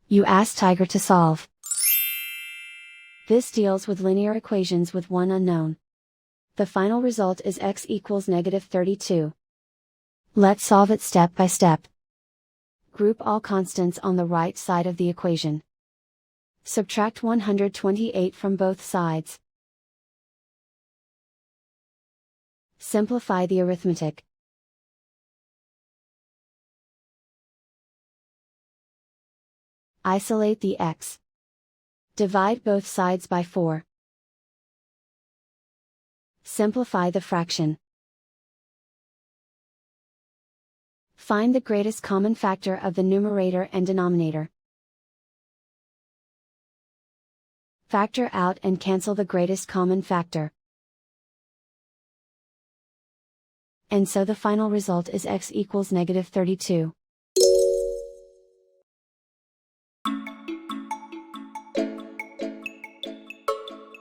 You ask Tiger to solve. This deals with linear equations with one unknown. The final result is x equals -32. Let's solve it step by step. Group all constants on the right side of the equation. Subtract 128 from both sides. Simplify the arithmetic. Isolate the x. Divide both sides by 4. Simplify the fraction. Find the greatest common factor of the numerator and denominator. Factor out and cancel the greatest common factor. And so the final result is x equals -32.